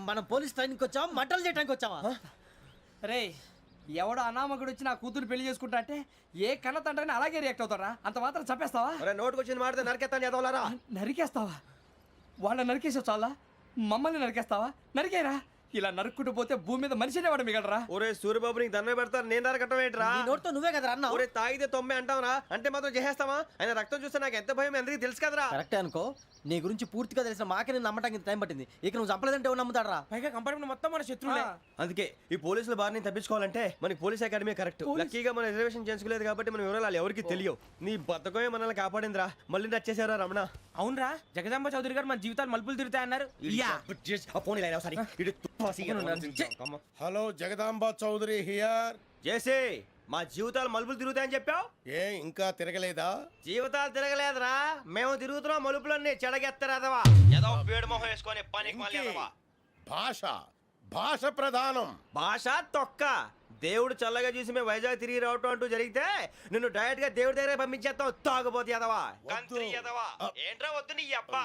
మనం పోలీస్ ట్రైనింగ్కి వచ్చావా మంటలు చేయడానికి వచ్చావా? రే ఎవడో అనామకుడు వచ్చి నా కూతురు పెళ్లి చేసుకుంటా అంటే ఏ కన్న తండ్రిని అలాగే రియాక్ట్ అవుతారా? అంత మాత్రం చంపేస్తావా? నోటుకు వచ్చింది మాడితే నరికేస్తాను చదవాలరా. నరికేస్తావా? వాళ్ళని నరికేసావు చాలా, మమ్మల్ని నరికేస్తావా? నరికేరా. ఇలా నరుక్కుంటూ పోతే భూమి మీద మనిషినే వాడు మిగలరా. ఒరే సూర్యబాబు నీకు దండ పెడతారు, నేను నరకటం ఏంట్రా? నీ నోటితో నువ్వే కదా అన్నా. ఒరే తాగితే తొమ్మే అంటావురా, అంటే మాత్రం చేసేస్తావా? ఆయన రక్తం చూస్తే నాకు ఎంత భయం అందరికీ తెలుసు కదరా. కరెక్టే అనుకో, నీ గురించి పూర్తిగా తెలిసిన మాకే నేను నమ్మటానికి టైం పట్టింది. ఇక నువ్వు చంపలేదంటే ఎవరు నమ్ముతాడరా? పైగా కంపార్ట్మెంట్ మొత్తం మన శత్రువులే. అందుకే ఈ పోలీసుల బారిని తప్పించుకోవాలంటే మనకి పోలీస్ అకాడమీ కరెక్ట్. లక్కీగా మన రిజర్వేషన్ చేసుకోలేదు కాబట్టి మన వివరాలు ఎవరికి తెలియవు. నీ బతకమే మనల్ని కాపాడిందిరా. మళ్ళీ నచ్చేసారా రమణ? అవునరా, జగదాంబ చౌదరి గారు మన జీవితాలు మలుపులు తిరుగుతాయన్నారు. Hello, Jagadamba Chowdary here. చేసే మా జీవితాలు మలుపులు తిరుగుతాయని చెప్పావు. ఏ ఇంకా తిరగలేదా? జీవితాలు తిరగలేదురా, మేము తిరుగుతున్నాం మలుపులన్నీ. చెడగెత్తరాదవా ఏదో పేడు మొహం వేసుకొని పనికి మళ్ళీ భాష భాష ప్రధానం. భాష తొక్క. దేవుడు చల్లగా చూసి మేము వైజాగ్ తిరిగి రావటం అంటూ జరిగితే నిన్ను డైరెక్ట్ గా దేవుడి దగ్గర పంపించేస్తాం. తాగబోతు ఎదవా, కంత్రి ఎదవా. ఏంట్రా వద్దు నీ అబ్బా.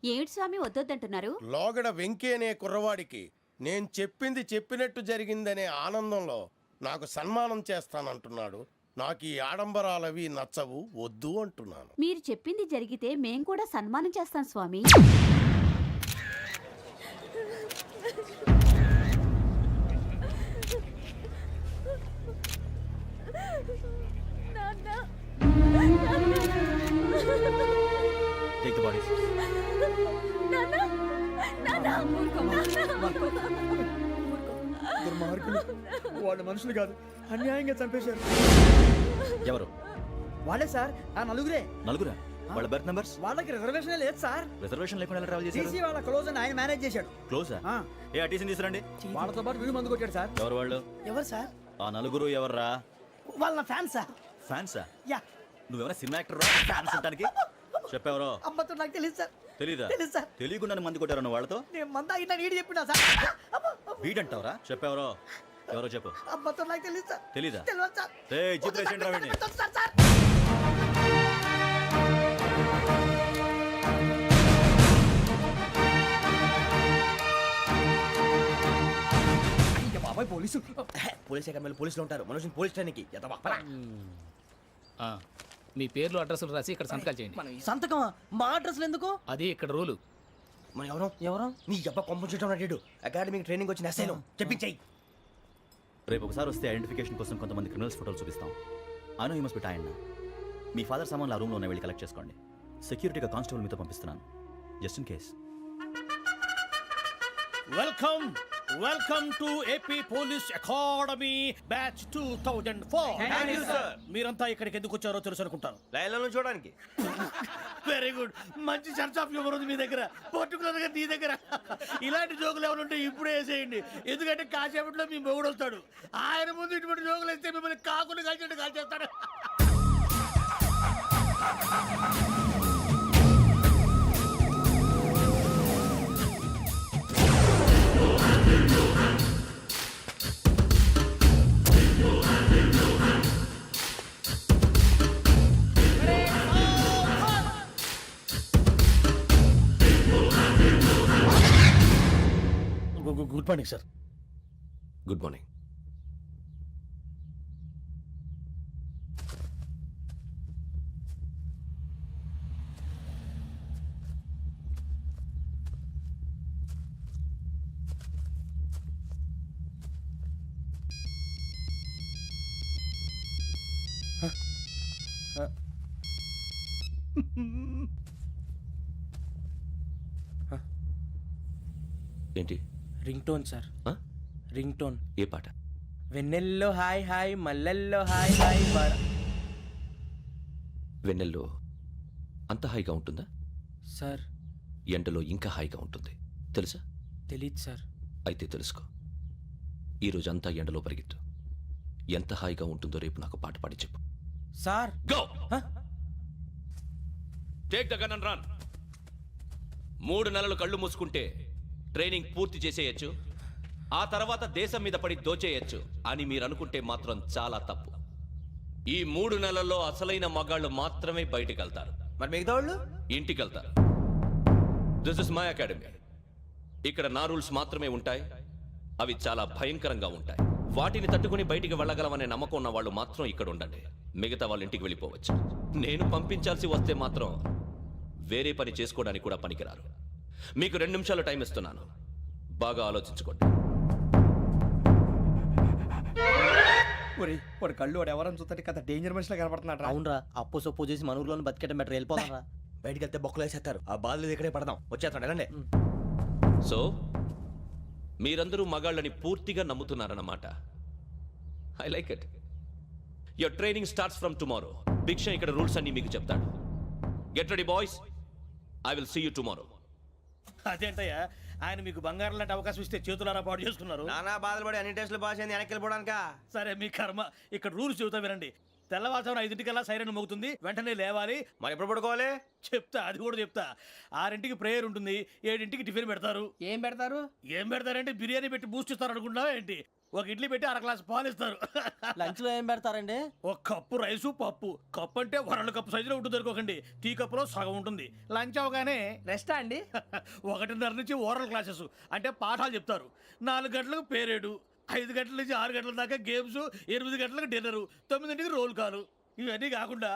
ఏమిటి స్వామి వద్దొద్దంటున్నారు? లోగడ వెంకీ అనే కుర్రవాడికి నేను చెప్పింది చెప్పినట్టు జరిగిందనే ఆనందంలో నాకు సన్మానం చేస్తానంటున్నాడు. నాకు ఈ ఆడంబరాలవి నచ్చవు, వద్దు అంటున్నాను. మీరు చెప్పింది జరిగితే మేం కూడా సన్మానం చేస్తాం స్వామి. Take the bodies. వాళ్ళు మనుషులు కాదు, అన్యాయంగా చంపేశారు. ఎవరు? వాళ్ళే సార్, ఆ నలుగురే. నలుగురా? వాళ్ళ బర్త్ నంబర్స్? వాళ్ళకి రిజర్వేషన్ లేదు సార్. రిజర్వేషన్ లేకుండా ఎలా ట్రావెల్ చేశారు? టీసీ వాళ్ళ క్లోజ్ అని ఆయన మేనేజ్ చేశాడు. క్లోజా? ఏ ఆ టీసీని తీసురండి. వాళ్ళతో పాటు వీడు మందు కొట్టాడు సార్. ఎవరు వాళ్ళు? ఎవరు సార్? ఆ నలుగురు ఎవర్రా? వాళ్ళ ఫ్యాన్స్ సార్. ఫ్యాన్సా? యా. నువ్వెవరా సినిమా యాక్టర్ రా ఫ్యాన్స్ అంటానికి? చెప్పావరో? అమ్మతో నాకు తెలియదు సార్. తెలీదా? తెలుసు సార్. తెలియకుండా మంది కొట్టారు వాళ్ళతో? నేను మంద అయినా నీడి చెప్పినా సార్. వీడంటావరా? చెప్పావరో? ఎవరో చెప్పు. అమ్మతో నాకు తెలియదు సార్. తెలీదా? తెలియదు సార్. ఏయ్ జీప్ రేసెంట్ రావండి. సార్ బాబాయ్ పోలీసు. పోలీస్ అకాడమీలో పోలీసులు ఉంటారు. మనుషులు పోలీస్ ట్రైనింగ్ కి ఎదవా. మీ పేర్లు అడ్రస్లు రాసి ఇక్కడ సంతకాలు చేయండి. సంతకమా? మా అడ్రస్లు ఎందుకు? అది ఇక్కడ రూలు. మనం ఎవరు నీ అబ్బా పంపించడం అన్నాడు. అకాడమిక్ ట్రైనింగ్ వచ్చిన అసైలం చెప్పించాయి. రేపు ఒకసారి వస్తే ఐడెంటిఫికేషన్ కోసం కొంతమంది క్రిమినల్స్ ఫోటోలు చూపిస్తాం. I know you must be tired. Me father సామాన్లు ఆ రూమ్లో ఉన్న వెళ్ళి కలెక్ట్ చేసుకోండి. సెక్యూరిటీగా కానిస్టేబుల్ మీతో పంపిస్తున్నాను, just in case. Welcome to AP police academy batch 2004. మీరంతా ఇక్కడికి ఎందుకు వచ్చారో తెలుసు అనుకుంటాను. లైన్లను చూడడానికి. వెరీ గుడ్, మంచి సెన్స్ ఆఫ్ హ్యూమర్ ఉంది మీ దగ్గర, పర్టికులర్ గా నీ దగ్గర. ఇలాంటి జోకులు ఏమైనా ఉంటే ఇప్పుడే వేసేయండి, ఎందుకంటే కాసేపట్లో మీ మొగుడు వస్తాడు. ఆయన ముందు ఇటువంటి జోకులు వేస్తే మిమ్మల్ని కాకుని కాల్చేట్టు కాల్చేస్తాడు. Good morning sir. Good morning. ఏంటి? Ring tone sir. Ring tone. ఏ పాట? వెన్నెల్లో హాయ్ హాయ్, మల్లెల్లో హాయ్ హాయ్. వెన్నెల్లో అంత హాయిగా ఉంటుందా సార్? ఎండలో ఇంకా హాయిగా ఉంటుంది తెలుసా? తెలీదు సార్. అయితే తెలుసుకో. ఈరోజు అంతా ఎండలో పరిగెత్తు. ఎంత హాయిగా ఉంటుందో రేపు నాకు పాట పాడి చెప్పు. Sir go take the gun and run. 3 నెలలు కళ్ళు మూసుకుంటే ట్రైనింగ్ పూర్తి చేసేయచ్చు, ఆ తర్వాత దేశం మీద పడి దోచేయచ్చు అని మీరు అనుకుంటే మాత్రం చాలా తప్పు. ఈ 3 నెలల్లో అసలైన మగాళ్ళు మాత్రమే బయటికి వెళ్తారు. మరి మిగతా వాళ్ళు ఇంటికి వెళ్తారు. This is my academy. ఇక్కడ నా రూల్స్ మాత్రమే ఉంటాయి. అవి చాలా భయంకరంగా ఉంటాయి. వాటిని తట్టుకుని బయటికి వెళ్ళగలమనే నమ్మకం ఉన్న వాళ్ళు మాత్రం ఇక్కడ ఉండండి. మిగతా వాళ్ళ ఇంటికి వెళ్ళిపోవచ్చు. నేను పంపించాల్సి వస్తే మాత్రం వేరే పని చేసుకోవడానికి కూడా పనికిరారు. మీకు 2 నిమిషాలు టైం ఇస్తున్నాను. బాగా ఆలోచించుకోండి. ఒరేయ్ వాడు కళ్ళు వాడు ఎవరని చూస్తే కదా డేంజర్ మనిషిలో కనపడుతున్నాడు రా. అవునరా, అప్పు సొప్పు చేసి మన ఊర్లో బతికేయడం బెటర్. వెళ్ళిపోతారా? బయటికి వెళ్తే బొక్కలు వేసేస్తారు. ఆ బాధలు ఇక్కడే పడదాం. వచ్చేస్తాడు వెళ్ళండి. సో మీరందరూ మగాళ్ళని పూర్తిగా నమ్ముతున్నారన్నమాట. I like it. Your training starts from tomorrow. Bhiksha ఇక్కడ రూల్స్ అన్ని మీకు చెప్తాడు. Get ready boys. I will see you tomorrow. అదేంటయ్యా, ఆయన మీకు బంగారం లాంటి అవకాశం ఇస్తే చేతులారా పాటు చేసుకున్నారు. నానా బాధలు పడి అన్ని టెస్టులు పాస్ అయింది వెనక్కి వెళ్ళిపోవడానికా? సరే మీ కర్మ. ఇక్కడ రూల్స్ చెబుతా వినండి. తెల్లవారుజామున 5 సైరన్ మోగుతుంది, వెంటనే లేవాలి. మరి ఎప్పుడు పడుకోవాలి? చెప్తా, అది కూడా చెప్తా. 6 ప్రేయర్ ఉంటుంది, 7 టిఫిన్ పెడతారు. ఏం పెడతారు? ఏం పెడతారంటే బిర్యానీ పెట్టి బూస్ట్ ఇస్తారు అనుకుంటున్నావా ఏంటి? ఒక ఇడ్లీ పెట్టి 1 గ్లాస్ పాలు ఇస్తారు. లంచ్ లో ఏం పెడతారండి? ఒక కప్పు రైసు పప్పు. కప్పు అంటే 1 కప్పు సైజులో ఉంటుంది అనుకోకండి. టీ కప్పులో సగం ఉంటుంది. లంచ్ అవగానే రెస్టా అండి? 1:30 నుంచి ఓరల్ క్లాసెస్ అంటే పాఠాలు చెప్తారు. 4 గంటలకు పేరేడు, 5 గంటల నుంచి 6 గంటల దాకా గేమ్స్, 8 గంటలకు డిన్నర్, 9 రోల్ కాలు. ఇవన్నీ కాకుండా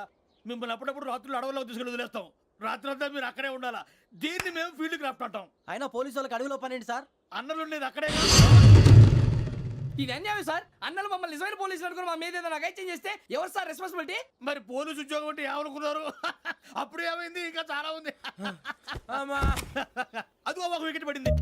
మిమ్మల్ని అప్పుడప్పుడు రాత్రులు అడవుల్లో తీసుకెళ్ళి వదిలేస్తాం. రాత్రి అంతా మీరు అక్కడే ఉండాలా. దీన్ని మేము ఫీల్డ్ క్రాఫ్ట్ అంటాం. అయినా పోలీసు వాళ్ళకి అడవిలో పని ఏంటి సార్? అన్నలు ఉండేది అక్కడే. ఇది అన్యాయం సార్. అన్నలు మమ్మల్ని నిజమైన పోలీసులు అనుకుని మా మీద ఏదైనా చేంజ్ చేస్తే ఎవరు సార్ రెస్పాన్సిబిలిటీ? మరి పోలీసు ఉద్యోగం అంటే ఏమనుకున్నారు? అప్పుడు ఏమైంది? ఇంకా చాలా ఉంది. అది ఒక వికెట్ పడింది.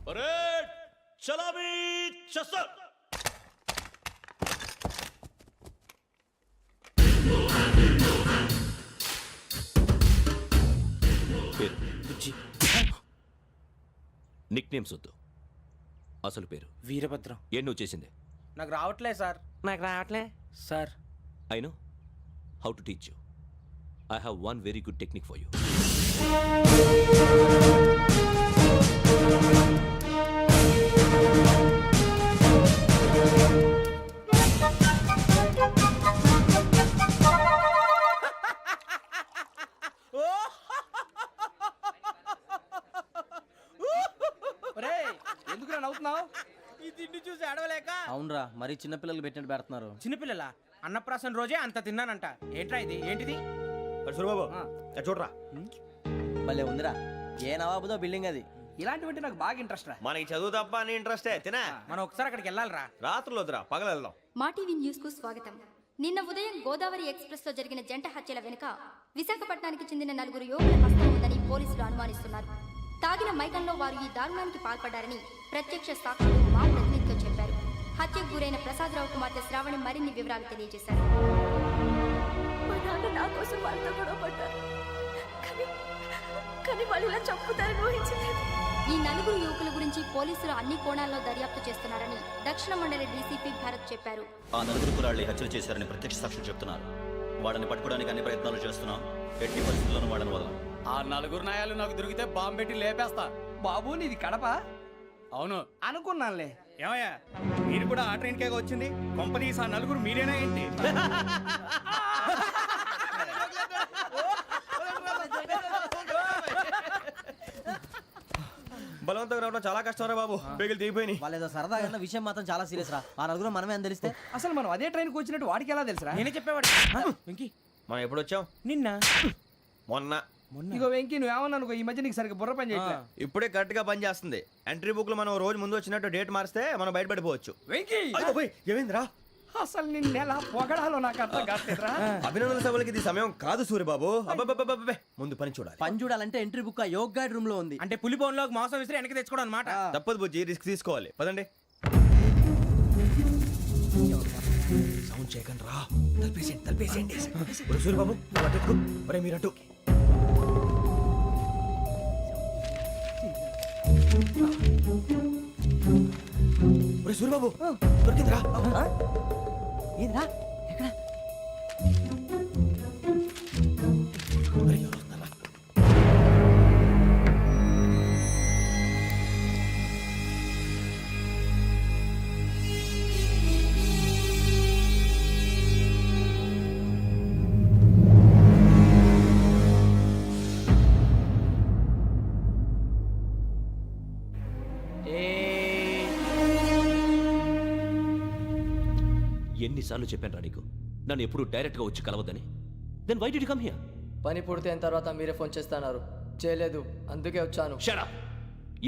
పరేడ్ చలామీ చసర్. పేరు నిక్ నేమ్స్ వద్దు. అసలు పేరు? వీరభద్రం. ఏం నువ్వు చేసింది? నాకు రావట్లే సార్. నాకు రావట్లే sir. I know how to teach you. I have one very good technique for you. ఎందుకు నవ్వుతున్నావు? ఈ తిండి చూసి అడవలేక. అవునరా, మరి చిన్నపిల్లలు పెట్టినట్టు పెడుతున్నారు. చిన్నపిల్లల అన్నప్రాసన రోజే అంత తిన్నానంట. ఏంట్రా ఇది? ఏంటిది? సూరిబాబు చూడరా. భలే ఉందిరా. ఏ నవాబుదో బిల్డింగ్ అది. ఇలాంటివంటే నాకు బాగా ఇంట్రెస్ట్ రా. మనకి చదువు తప్ప అని ఇంట్రెస్టే. తినా మనం ఒకసారి అక్కడికి వెళ్ళాలిరా. రాత్రులు వద్దురా, పగలు వెళ్దాం. మా టీవీ న్యూస్ కు స్వాగతం. నిన్న ఉదయం గోదావరి ఎక్స్ప్రెస్ లో జరిగిన జంట హత్యల వెనుక విశాఖపట్నానికి చెందిన 4 యువకుల హస్తం ఉందని పోలీసులు అనుమానిస్తున్నారు. తాగిన మైకంలో వారు ఈ దారుణానికి పాల్పడ్డారని ప్రత్యక్ష సాక్షులు మా ప్రతినిధితో చెప్పారు. హత్యకు గురైన ప్రసాదరావు కుమార్తె శ్రావణి మరిన్ని వివరాలు తెలియజేశారు. మా నాన్న నా కోసం వాళ్ళతో గొడవ పడ్డారు. కానీ వాళ్ళు ఇలా చంపుతారని ఊహించలేదు. ఈ 4 యువకుల గురించి పోలీసులు అన్ని కోణాల్లో దర్యాప్తు చేస్తున్నారని దక్షిణ మండలి డీసీపీ భరత్ చెప్పారు. ఆ 4 కులాళ్ళని హత్యలు చేశారని ప్రత్యక్ష సాక్షులు చెప్తున్నారు. వాళ్ళని పట్టుకోవడానికి అన్ని ప్రయత్నాలు చేస్తున్నాం. ఎట్టి పరిస్థితుల్లోనూ వాళ్ళని వదలం. ఆ 4 నాయాలు నాకు దొరికితే బాంబు పెట్టి లేపేస్తా. బాబు నీది కడప? అవును. అనుకున్నానులే. ఏమయ్యా మీరు కూడా ఆ ట్రైన్ కేగా వచ్చింది? కంపెనీస్ ఆ 4 మీరేనా ఏంటి? బలవంతంగా రావడం చాలా కష్టం రా బాబు. బేగులు దిగిపోయినాయి. వాళ్ళేదో సరదాగా విషయం మాత్రం చాలా సీరియస్ రా. ఆ 4 మనమే అని తెలిస్తే అసలు మనం అదే ట్రైన్కి వచ్చినట్టు వాడికి ఎలా తెలుసురా? నేనే చెప్పేవాడు. వెంకీ మనం ఎప్పుడు వచ్చాం? నిన్న మొన్న. ఇగో వెంకీ నువ్వేమన్నా అనుకో, ఈ మధ్య నీకు సరిగ్గా బుర్ర పని చేయట్లే. ఇప్పుడే కరెక్ట్ గా పని చేస్తుంది. ఎంట్రీ బుక్ లో మనం రోజు ముందు వచ్చినట్టు డేట్ మారిస్తే మనం బయటపడిపోవచ్చు. వెంకీ ఏమైందిరా? అసలు నిన్న ఎలా పొగడాలో నాకు అర్థం కాట్లేదురా. అభినందన సభలకి ఇది సమయం కాదు సూర్యబాబు. అబ్బబ్బబ్బబ్బబ్బే, ముందు పని చూడాలి. పని చూడాలంటే ఎంట్రీ బుక్ ఆ యోగ్ గైడ్ రూమ్ లో ఉంది. అంటే పులి బోన్లోకి మాంసం విసిరి వెనక్కి తెచ్చుకోవడం అనమాట. తప్పదు బుజ్జి, రిస్క్ తీసుకోవాలి. పదండి. సౌండ్ చేయకండి రా. తలపేసేయండి. సూర్యబాబు మీరు అటు. ఒరే సూరిబాబు దొరికిందిరా. ఏంద్రా ఎక్కడ ఒరే, ఎవరు వస్తున్నారా? ఎన్నిసార్లు చెప్పాను రా నీకు నన్ను ఎప్పుడు డైరెక్ట్గా వచ్చి కలవద్దని. Then why did you come here? పని పూర్తయిన తర్వాత మీరే ఫోన్ చేస్తున్నారు. చేయలేదు, అందుకే వచ్చాను. Shut up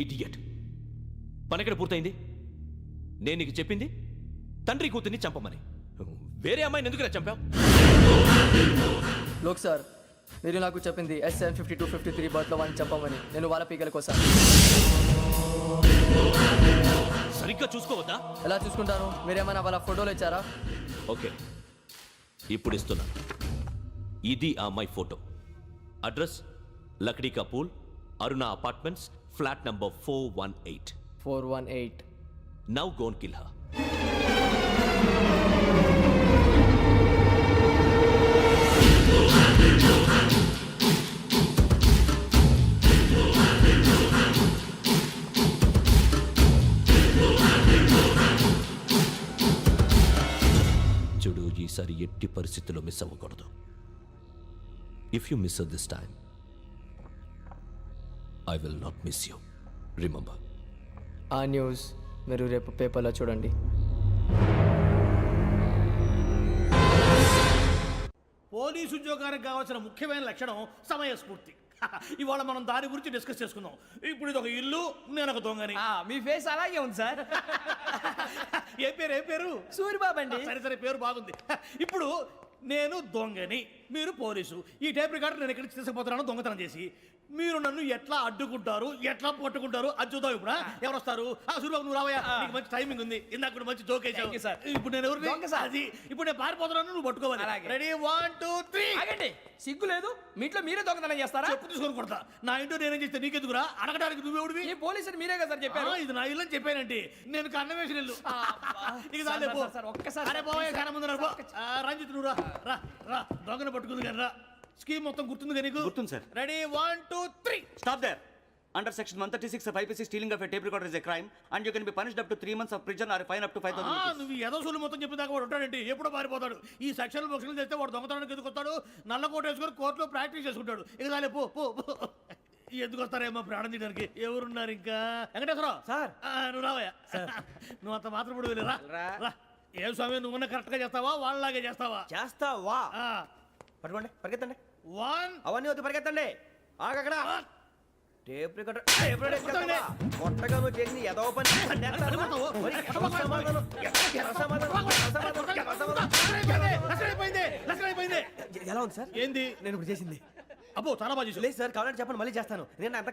idiot. పని ఎక్కడ పూర్తయింది? నేను నీకు చెప్పింది తండ్రి కూతుర్ని చంపమని. వేరే అమ్మాయిని ఎందుకురా చంపావు? లోక్ సార్, మీరు నాకు చెప్పింది SN5253 బర్త్లో వాళ్ళని చెప్పమని. నేను వాళ్ళ పీకల కోసం. సరిగ్గా చూసుకోవద్దా? ఎలా చూసుకుంటాను? మీరేమైనా వాళ్ళ ఫోటోలు ఇచ్చారా? ఓకే, ఇప్పుడు ఇస్తున్నా. ఇది ఆ అమ్మాయి ఫోటో. అడ్రస్ లక్డీ కా pool, Aruna apartments, flat number 418. 418. Now go and kill her. చూడు, ఈసారి ఎట్టి పరిస్థితుల్లో మిస్ అవ్వకూడదు. If you miss this time I will not miss you. Remember. ఆ న్యూస్ మీరు రేపు పేపర్లో చూడండి. పోలీసు ఉద్యోగానికి కావాల్సిన ముఖ్యమైన లక్షణం సమయస్ఫూర్తి. ఇవాళ మనం దాని గురించి డిస్కస్ చేసుకుందాం. ఇప్పుడు ఇది ఒక ఇల్లు, నేను ఒక దొంగని. మీ ఫేస్ అలాగే ఉంది సార్. ఏ పేరు? సూరిబాబు అండి. సరే పేరు బాగుంది. ఇప్పుడు నేను దొంగని, మీరు పోలీసు. ఈ టైప్ రికార్డు నేను ఎక్కడికి తీసుకుపోతున్నాను దొంగతనం చేసి. మీరు నన్ను ఎట్లా అడ్డుకుంటారు, ఎట్లా పట్టుకుంటారు అది చూద్దాం. ఇప్పుడు ఎవరు వస్తారు? సూరిబాబు నువ్వు రావయ్యా, నీకు మంచి టైమింగ్ ఉంది. ఇందాక కూడా మంచి జోక్ వేసావు సార్. ఇప్పుడు నేను ఎవరు? అది ఇప్పుడు నేను పారిపోతున్నాను, నువ్వు పట్టుకోవాలి. రెడీ 1 2 3. ఆగండి, సిగ్గు లేదు? మీ ఇంట్లో మీరే దొంగతనం చేస్తారా? చెప్పు తీసుకొని కొడతా. నా ఇంట్లో నేనేం చేస్తే నీకెందుకురా? అడగడానికి నువ్వెవడివి? ఈ పోలీసులు మీరే కదా సార్ చెప్పారు. ఇది నా ఇల్లు అని చెప్పానంటే నేను కన్నం వేసిన ఇల్లు. ఇక చాలే పో. ఒక్కసారి అరే బాబాయ్ చాలా ముందు రంజిత్ నువ్వు రా దొంగను పట్టుకుంది కానీ రా. స్కీమ్ మొత్తం గుర్తుంది కానీ నీకు? గుర్తుంది sir. Ready 1 2 3. Stop there. Under section 136 of IPC, stealing of a tape recorder is a crime and you can be punished up to 3 months of prison or a fine up to 5,000 rupees. నువ్వు ఏదో సూలు మొత్తం చెప్పేదాకా వాడు ఉంటాడండి. ఎప్పుడో పారిపోతాడు. ఈ సెక్షన్లు బొక్షన్లు చేస్తే వాడు దొంగతనానికి ఎందుకు వస్తాడు? నల్ల కోట వేసుకొని కోర్టులో ప్రాక్టీస్ చేసుకుంటాడు. ఇక చాలే పో. ఎందుకు వస్తారేమో ప్రాణం తీయడానికి. ఎవరున్నారు ఇంకా? వెంకటేశ్వరరావు సార్, నువ్వు రావయ్యా. నువ్వు అంత మాత్రం ఇప్పుడు వెళ్ళి రా. ఏం స్వామి, నువ్వున్న కరెక్ట్ గా చేస్తావా వాళ్ళలాగే చేస్తావా? చేస్తావా? పట్టుకోండి, పరిగెత్తండి. 1 అవన్నీ వద్దు, పరిగెత్తండి. ఆగక్కడ టేప్ రికార్డర్ కొట్టగా నువ్వు చేసింది ఏదో పని. ఎలా ఉంది సార్? ఏంది నేను ఇప్పుడు చేసింది? అబ్బో చాలా బాగా చేసావు. లేదు సార్, కావాలంటే చెప్పండి, మళ్ళీ చేస్తాను. నేను అంత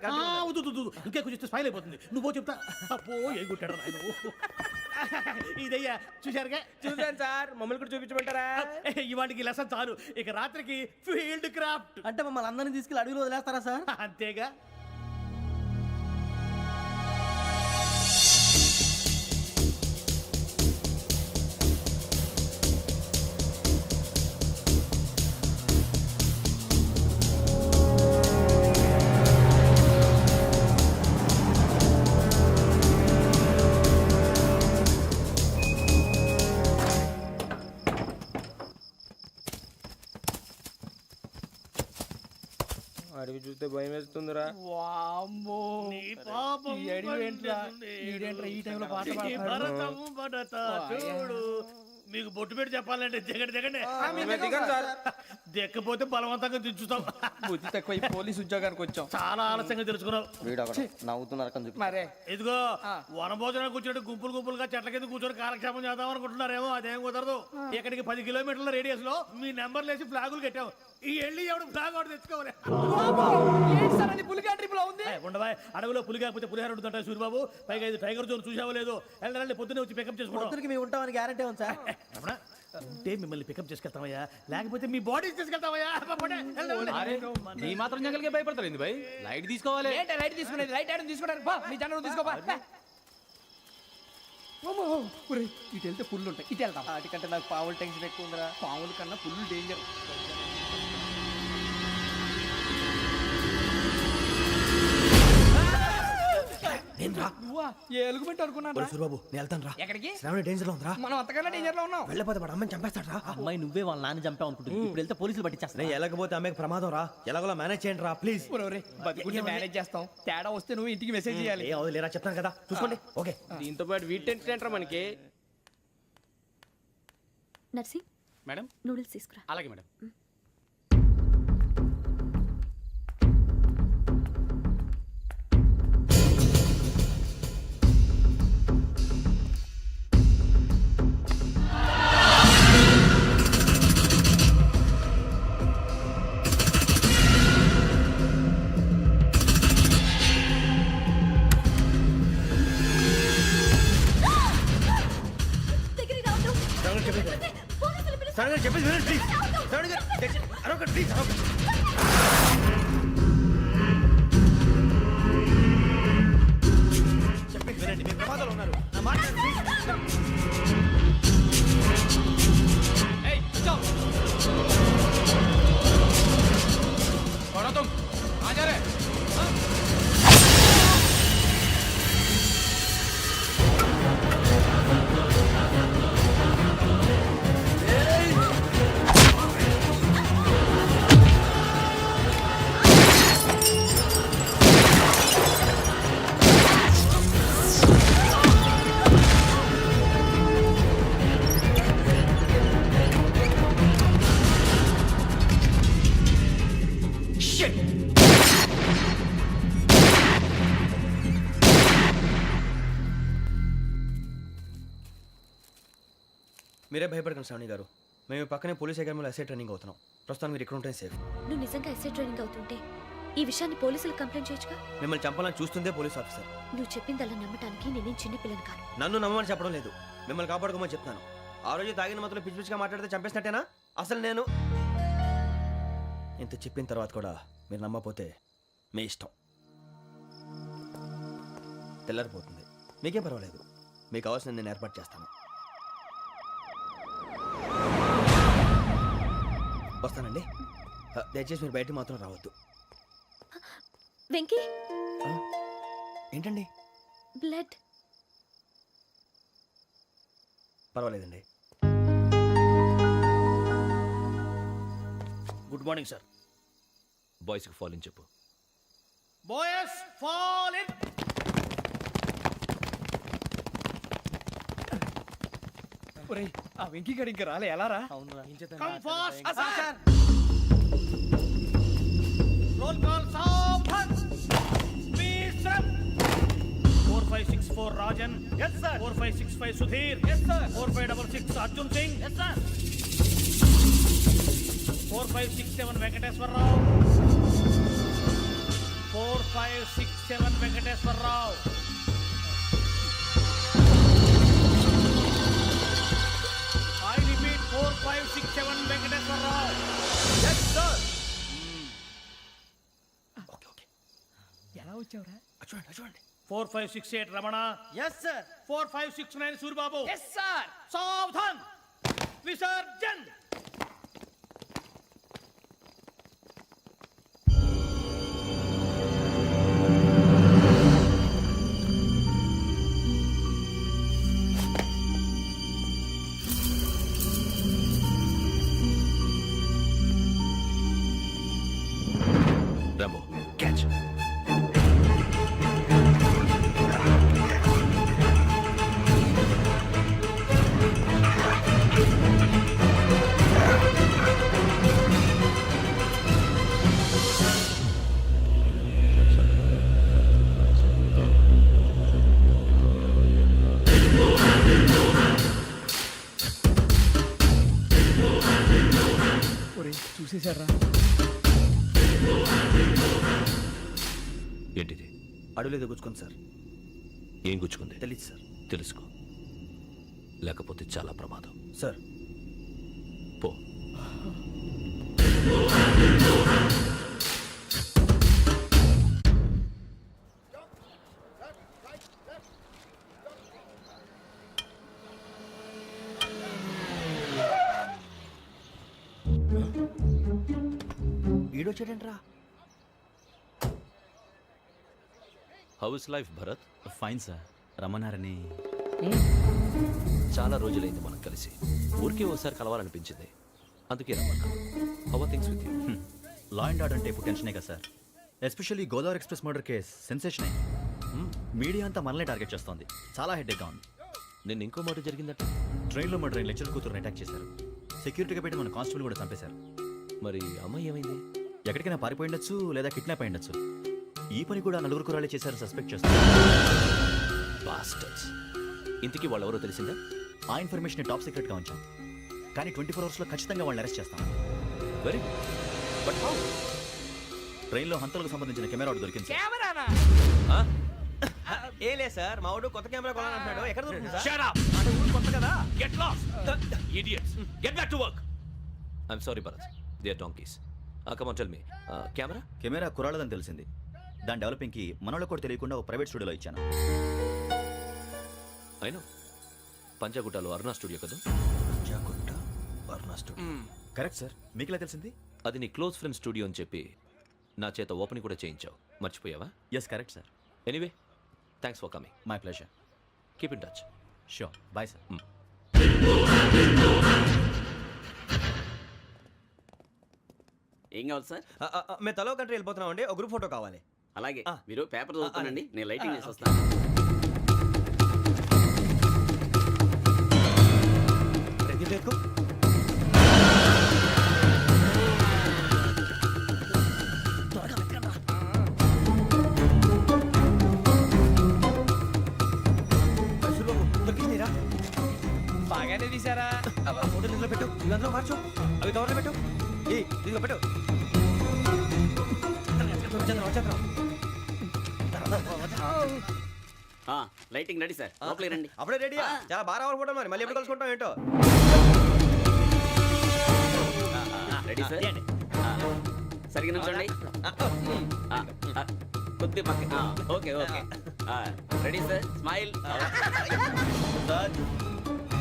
ఇంకే కొంచెం స్మైల్ అయిపోతుంది. నువ్వు చెప్తా. అబ్బో ఏ గుట్టాడు ఆయన. ఇదయ్యా చూశారుగా? చూసాను సార్, మమ్మల్ని కూడా చూపించమంటారా? ఇవాటికి లెసన్ చాలు. ఇక రాత్రికి ఫీల్డ్ క్రాఫ్ట్. అంటే మమ్మల్ని అందరినీ తీసుకెళ్ళి అడవిలో వదిలేస్తారా సార్? అంతేగా. అడవి చూస్తే భయం వేస్తుందిరా. వామ్మో, నీ పాపం ఈ అడవి ఏంట్రా? ఈడేంట్రా ఈ టైంలో పాట పాడుతున్నాడు? భరతము భరత చూడు. మీకు బొట్టు పెట్టి చెప్పాలంటే దిగండి. దిక్కపోతే బలవంతంగా దించుతాం. బుద్ధి తక్కువ, ఈ పోలీస్ ఉద్యోగానికి వచ్చాం. చాలా ఆలస్యంగా తెలుసుకున్నావు. నవ్వుతున్నారు. మరే ఇదిగో వనభోజనానికి కూర్చోటి గుంపులుగా చెట్ల కింద కూర్చొని కాలక్షేపం చేద్దాం అనుకుంటున్నారేమో. అదేం కుదరదు. ఇక్కడికి 10 కిలోమీటర్ల రేడియస్ లో మీ నెంబర్లు వేసి ఫ్లాగులు కట్టాం. ఈ వెళ్ళి ఎవడు ఫ్లాగ్ ఒకటి తెచ్చుకోవాలి. పులిగా ట్రిప్ లో ఉంది. ఉండవా, అడవిలో పులి కాకపోతే పులిహార ఉంటుంటాయి సూరిబాబు. పైగా ఇది టైగర్ జోన్ చూసావో లేదో. వెళ్ళండి, పొద్దున్నే వచ్చి పికప్ చేసుకుంటాం. మేము ఉంటామని గ్యారంటీ ఉంది సార్. ఉంటే మిమ్మల్ని పికప్ చేసుకెళ్తామయ్యా, లేకపోతే మీ బాడీ తీసుకెళ్తామయ్యా. అరే నీ మాత్రం జంగల్కే భయపడతారు ఏంది భయ్? లైట్ తీసుకోవాలి. ఏంటి లైట్ తీసుకునేది? లైట్ ఆడని తీసుకోవడానికి బా, నీ జనం తీసుకోబా. ఇటు వెళ్తే పుల్లు ఉంటాయి, ఇటు వెళ్తాం. వాటికంటే నాకు పావులు టెన్షన్ ఎక్కువ ఉందిరా. పాముల కన్నా పుల్లు డేంజర్. నువ్వా? ఏ ఎలుగుబెట్టి అనుకున్నాను రా. సూరిబాబు నేను వెళ్తాను రా. ఎక్కడికి? శ్రావణి డేంజర్ లో ఉందిరా. మనం అంతకన్నా డేంజర్ లో ఉన్నాం. వెళ్ళపోతే వాడు అమ్మని చంపేస్తాడు రా. అమ్మాయి నువ్వే వాళ్ళ నాన్న చంపావు అనుకుంటుంది. ఇప్పుడు వెళ్తే పోలీసులు పట్టించేస్తా. నేను వెళ్ళకపోతే అమ్మకి ప్రమాదం రా. ఎలాగోలా మేనేజ్ చేయండి రా ప్లీజ్. బతుకుంటే మేనేజ్ చేస్తాం. తేడా వస్తే నువ్వు ఇంటికి మెసేజ్ చేయాలి. ఏ అవదు లేరా, చెప్తాను కదా చూసుకోండి. ఓకే. దీంతో పాటు వీటి టెంట్ మనకి. నర్సి మేడం నూడిల్స్ తీసుకురా. అలాగే మేడం. దగ్గరికి రావద్దు. శ్రావణి చెప్పేసి వినండి ప్లీజ్. శ్రావణి గారు అరొకటి ప్లీజ్. చెప్పేసి వినండి, మీరు ప్రమాదాలు ఉన్నారు. నా మాట వినండి, ప్లీజ్. ఏయ్ चुप कौन हो तुम? कहाँ जा रहे? हाँ? మీరే భయపడకండి శ్రావణి గారు. మేము పక్కనే పోలీస్ అకాడమీలో ఎస్ఐ ట్రైనింగ్ అవుతున్నాం. ప్రస్తుతం మీరు ఇక్కడ ఉంటే సేఫ్. నువ్వు నిజంగా ఎస్ఐ ట్రైనింగ్ అవుతుంటే ఈ విషయాన్ని పోలీసులకు కంప్లైంట్ చేయొచ్చుగా. మిమ్మల్ని చంపాలని చూస్తుందే పోలీస్ ఆఫీసర్. నువ్వు చెప్పిందల్లా నమ్మటానికి నేనేం చిన్నపిల్లని కాను. నన్ను నమ్మమని చెప్పడం లేదు, మిమ్మల్ని కాపాడుకోమని చెప్తున్నాను. ఆ రోజు తాగిన మత్తులో పిచ్చి పిచ్చిగా మాట్లాడితే చంపేసినట్టేనా? అసలు నేను ఇంత చెప్పిన తర్వాత కూడా మీరు నమ్మపోతే మీ ఇష్టం. తెల్లారిపోతుంది, మీకేం పర్వాలేదు. మీకు కావాల్సింది నేను ఏర్పాటు చేస్తాను. వస్తానండి. దయచేసి మీరు బయటికి మాత్రం రావద్దు. వెంకీ ఏంటండి? బ్లడ్. పర్వాలేదండి. Good morning sir. బాయ్స్కి ఫాల్ ఇన్ చెప్పు. Boys fall in. ఒరేయ్ ఆ వెంకీ గడి ఇంకా రాలే, ఎలా రా? Come fast sir. Roll call సావధాన్. విశ్రమ్. 4564 Rajan. yes sir. 4565 Sudheer. yes sir. 4566 Arjun Singh. yes sir. 4567 Venkateswararao. 4567 Venkateswararao. I repeat 4567 Venkateswararao. yes sir. Okay okay, ఎలా వచ్చావురా? చూడండి చూడండి. 4568 Ramana. Yes sir. 4569 Suribabu. Yes sir. సావధాన్. విసర్జన్. Rambo catch. ఒరేయ్ చూసేశారా? ఏంటిది? అడవిలో గుచ్చుకోండి సార్. ఏం గుచ్చుకుంది? తెలీదు సార్. తెలుసుకో, లేకపోతే చాలా ప్రమాదం. సార్ వచ్చాడంట్రా? How is life Bharat? Fine sir, రమ్మన్నారని. చాలా రోజులైంది మనం కలిసి. ఊరికే ఒకసారి కలవాలనిపించింది, అందుకే రమ్మన్నా. How are things with you? Law and order అంటే ఇప్పుడు టెన్షనే కదా సార్. Especially Godavari express murder case sensation అయింది. మీడియా అంతా మనల్ని టార్గెట్ చేస్తోంది. చాలా హెడ్ఏక్గా ఉంది. నిన్న ఇంకో మాట జరిగిందట. ట్రైన్లో మా ట్రైన్ లెక్చర్ కూతురుని అటాక్ చేశారు. సెక్యూరిటీగా పెట్టి మన కానిస్టేబుల్ కూడా చంపేశారు. మరి అమ్మాయి ఏమైంది? ఎక్కడికైనా పారిపోయి ఉండొచ్చు, లేదా కిడ్నాప్ అయి ఉండొచ్చు. ఈ పని కూడా నలుగురు కురాలే చేశారు సస్పెక్ట్ చేస్తారు. బాస్టర్స్. ఇంతకీ వాళ్ళు ఎవరో తెలిసిందా? ఆ ఇన్ఫర్మేషన్ టాప్ సీక్రెట్గా ఉంచాం, కానీ 24 అవర్స్లో ఖచ్చితంగా వాళ్ళని అరెస్ట్ చేస్తాం. Very but how? ట్రైన్లో హంతలకు సంబంధించిన కెమెరా ఒకటి దొరికింది సార్. కెమెరానా? ఏలే సార్, మా వాడు కొత్త కెమెరా కొనాలంటున్నాడు. ఎక్కడ దొరుకుతుంది సార్? Shut up! అంటే ఊరు కొత్త కదా. Get lost! Idiots! Get back to work! I'm sorry, Bharat. They are donkeys. Come on, tell me. Camera? Camera కురాలదని తెలిసింది. దాని డెవలపింగ్కి మనలో కూడా తెలియకుండా ఒక ప్రైవేట్ స్టూడియోలో ఇచ్చాను. I know. పంజాగుట్టలో అరుణా స్టూడియో కదా? పంజాగుట్ట వర్ణ స్టూడియో. Correct sir. మీకు ఎలా తెలిసింది? అది నీ క్లోజ్ ఫ్రెండ్ స్టూడియో అని చెప్పి నా చేత ఓపెనింగ్ కూడా చేయించావు. మర్చిపోయావా? Yes correct sir. Anyway, thanks for coming. My pleasure. Keep in touch. Sure. Bye sir. ఏం కావాలి సార్? మేము తలో కంట్రీ వెళ్ళిపోతున్నాం అండి. ఒక గ్రూప్ ఫోటో కావాలి. అలాగే, ఆ. మీరు పేపర్ చదువుతానండి, నేను లైటింగ్ చేసి వస్తాను. రెడీ చేసుకో. బాగానే తీసారా? ఫోటో ఇందులో పెట్టు, ఇవి అందులో మార్చు, అవి కవర్లో పెట్టు. ఇదిగో పెట్టు. లైటింగ్ రెడీ సార్, లోపలికి రండి. అప్పుడే రెడీ? చాలా బాగా రావాలి ఫోటో. మరి మళ్ళీ ఎప్పుడు కలుసుకుంటాం ఏంటో. Ready sir. సరిగ్గా నుంచోండి. కొద్ది పక్క. Okay okay. Ready sir. Smile.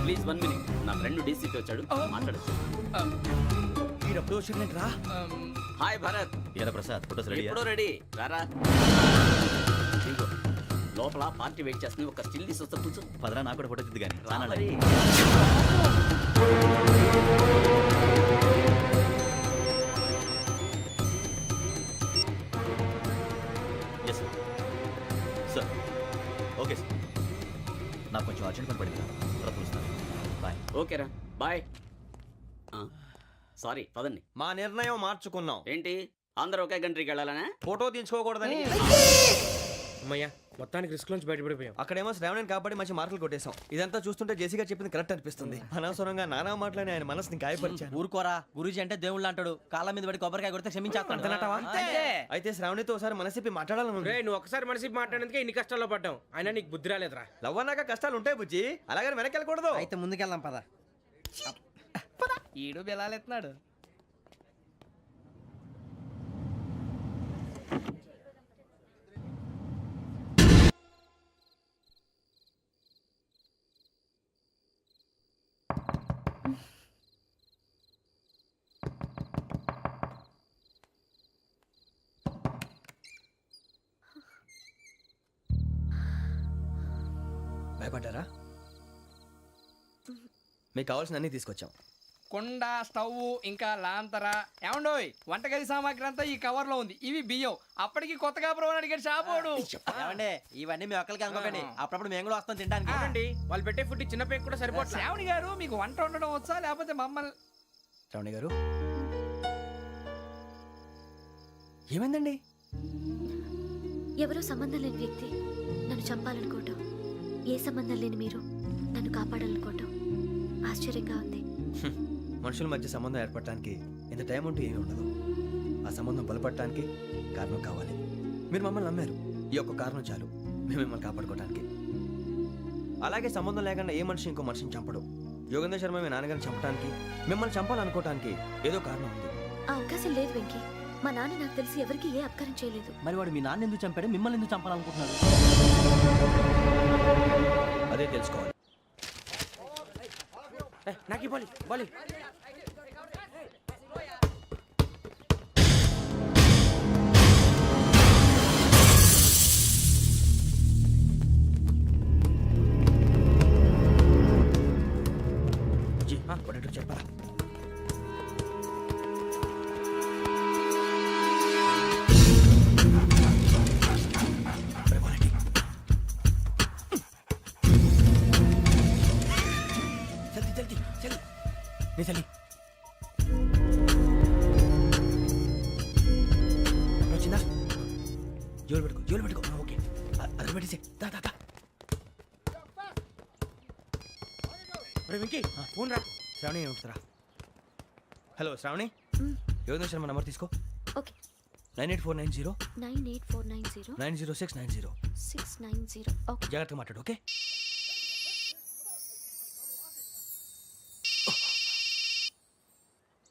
Please 1 minute. నా ఫ్రెండ్ డీసీపీ వచ్చాడు, మాట్లాడచ్చు. ఈడప్పుడు వచ్చిందంటరా. హాయ్ భరత్. ఇలా ప్రసాద్ ఫోటోస్ రెడీ? ఎప్పుడో రెడీ. రారా. ఇదిగో, లోపల పార్టీ వెయిట్ చేస్తుంది. ఒక స్టిల్ తీసి వస్తా, కూర్చో. పదరా, నాకు కూడా ఫోటో తిద్దు కానీ. రా మరి. Yes sir. Sir okay sir. నాకు కొంచెం అర్జెంట్ పని పడింది, తర్వాత చూస్తాను. బాయ్. ఓకేరా, బాయ్. సారీ, పదండి. మా నిర్ణయం మార్చుకున్నాం. ఏంటి, అందరూ ఒకే కంట్రీకి వెళ్ళాలనే? ఫోటో తీసుకోకూడదని. అమ్మయ్యా, మొత్తానికి రిస్క్ నుంచి బయటపడిపోయాం. అక్కడేమో శ్రావణిని కాబట్టి మంచి మార్కులు కొట్టేశాం. ఇదంతా చూస్తుంటే జేసీగా చెప్పింది కరెక్ట్ అనిపిస్తుంది. అనవసరంగా నానా మాటలని ఆయన మనసుని గాయపరిచాను. ఊరుకోరా, గురూజీ అంటే దేవుళ్ళు అంటాడు. కాళ్ళ మీద పడి కొబ్బరికాయ కొడితే క్షమించేస్తాను. అయితే శ్రావణితో ఒకసారి మనసిప్పి మాట్లాడాలను. నువ్వు ఒకసారి మనిషి మాట్లాడేందుకే ఇన్ని కష్టాల్లో పడ్డాం. అయినా నీకు బుద్ధి రాలేదురా. లవ్ అన్నాక కష్టాలు ఉంటాయి బుజ్జి, అలాగని వెనక్కి వెళ్ళకూడదు. అయితే ముందుకెళ్దాం పద. ఈడు బెలాలెత్తున్నాడు. భయపడ్డారా? మీకు కావాల్సిన అన్ని తీసుకొచ్చాం. కుండ, స్టవ్, ఇంకా లాంతర. ఏమండోయ్, వంటగది సామాగ్రి అంతా ఈ కవర్ లో ఉంది. ఇవి బియ్యం. అప్పటికి కొత్తగా బ్రౌన్ అడిగాడు షాపోడు. ఏమండి, ఇవన్నీ మీ ఒక్కరికి అనుకోకండి. అప్పుడప్పుడు మేము కూడా వస్తాం తినడానికి. చూడండి, వాళ్ళు పెట్టే ఫుడ్ చిన్న పేక్ కూడా సరిపోతుంది. శ్రావణి గారు, మీకు వంట వండడం వచ్చా, లేకపోతే మమ్మల్ని? శ్రావణి గారు, ఏమైందండి? ఎవరో సంబంధం లేని వ్యక్తి నన్ను చంపాలనుకోవటం, ఏ సంబంధం లేని మీరు నన్ను కాపాడాలనుకోవటం ఆశ్చర్యంగా ఉంది. మనుషుల మధ్య సంబంధం ఏర్పడటానికి ఇంత టైం ఉంటూ ఏమీ ఉండదు. ఆ సంబంధం బలపడటానికి కారణం కావాలి. మీరు మమ్మల్ని నమ్మారు, ఈ ఒక్క కారణం చాలు మేము మిమ్మల్ని కాపాడుకోవడానికి. అలాగే సంబంధం లేకుండా ఏ మనిషి ఇంకో మనిషిని చంపడు. యోగేంద్ర శర్మ మీ నాన్నగారిని చంపడానికి, మిమ్మల్ని చంపాలనుకోవటానికి ఏదో కారణం ఉంది. ఆ అవకాశం లేదు వెంకీ. మా నాన్న నాకు తెలిసి ఎవరికి ఏ అపకారం చేయలేదు. మరి వాడు మీ నాన్న ఎందుకు చంపాడు, మిమ్మల్ని ఎందుకు చంపాలనుకుంటున్నాడు? అదే తెలుసుకోవాలి. నాకు బాలి బాలి. జోలు పెట్టుకో ఓకే అది పెట్టేసి దా దా దా వెంకీ ఫోన్ రా. శ్రావణి ఉంటుందిరా. హలో శ్రావణి, యోగ నిమిషం మన నెంబర్ తీసుకో. ఓకే 98490 98490 90690. 690. ఓకే జాగ్రత్తగా మాట్లాడు ఓకే.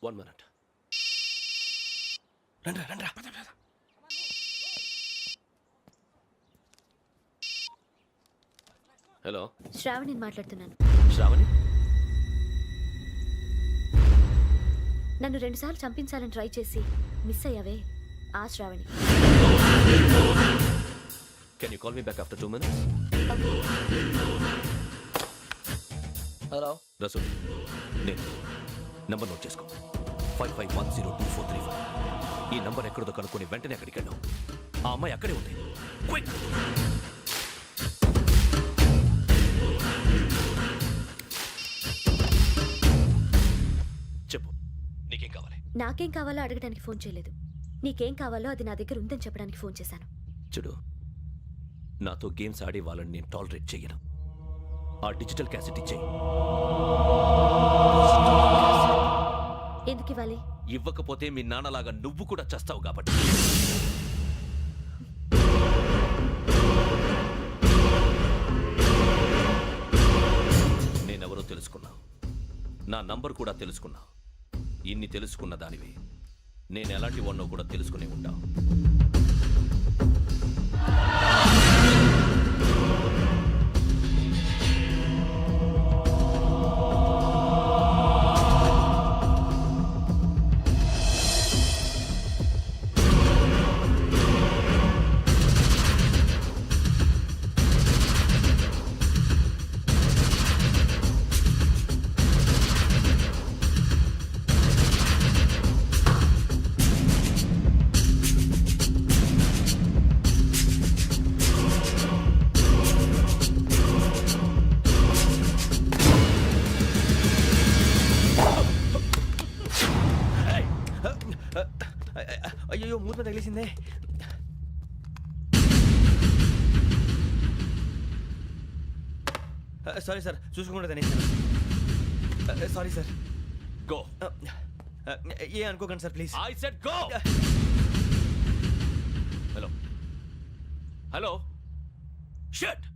One minute. రండ్రా రండ్రా. హలో శ్రావణిని మాట్లాడుతున్నాను. శ్రావణి, నన్ను 2 సార్లు చంపించాలని ట్రై చేసి మిస్ అయ్యావే, ఆ Shravani. Can you call me back after 2 minutes? Hello Rasool, నేను నంబర్ నోట్ చేసుకో. 55102435. ఈ నంబర్ ఎక్కడదో కనుక్కొని వెంటనే అక్కడికి వెళ్ళాం. ఆ అమ్మాయి అక్కడే ఉంది. క్విక్. చెప్పు, నీకేం కావాలి? నాకేం కావాలో అడగడానికి ఫోన్ చేయలేదు. నీకేం కావాలో అది నా దగ్గర ఉందని చెప్పడానికి ఫోన్ చేశాను. చూడు, నాతో గేమ్స్ ఆడే వాళ్ళని నేను టాలరేట్ చెయ్యను. ఆ డిజిటల్ క్యాసెట్ ఇచ్చేయి. ఎందుకు ఇవ్వాలి? ఇవ్వకపోతే మీ నాన్నలాగా నువ్వు కూడా చస్తావు కాబట్టి. నేనెవరో తెలుసుకున్నా, నా నంబర్ కూడా తెలుసుకున్నా. ఇన్ని తెలుసుకున్న దానివి నేను ఎలాంటి వాడినో కూడా తెలుసుకునే ఉంటావు. అయ్యో మూత తగిలేసిందే. సారీ సార్, చూసుకోకుండా తినేసాను. Sorry sir. గో. ఏ అనుకోకండి sir please. I said go. Hello hello, shut.